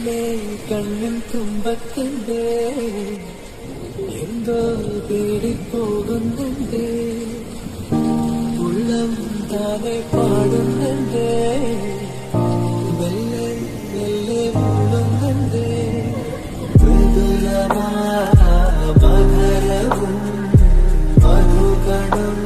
നിന്നെ കണ്ണിൻ തുമ്പത്തുണ്ട് എന്തോ തേടിപ്പോകുന്നുണ്ട് ഉള്ളം താനെ പാടുന്നുണ്ട് മെല്ലെ മെല്ലെ മൂടുന്നുണ്ട് മൃദുലമാ മധുരവും മധുകണം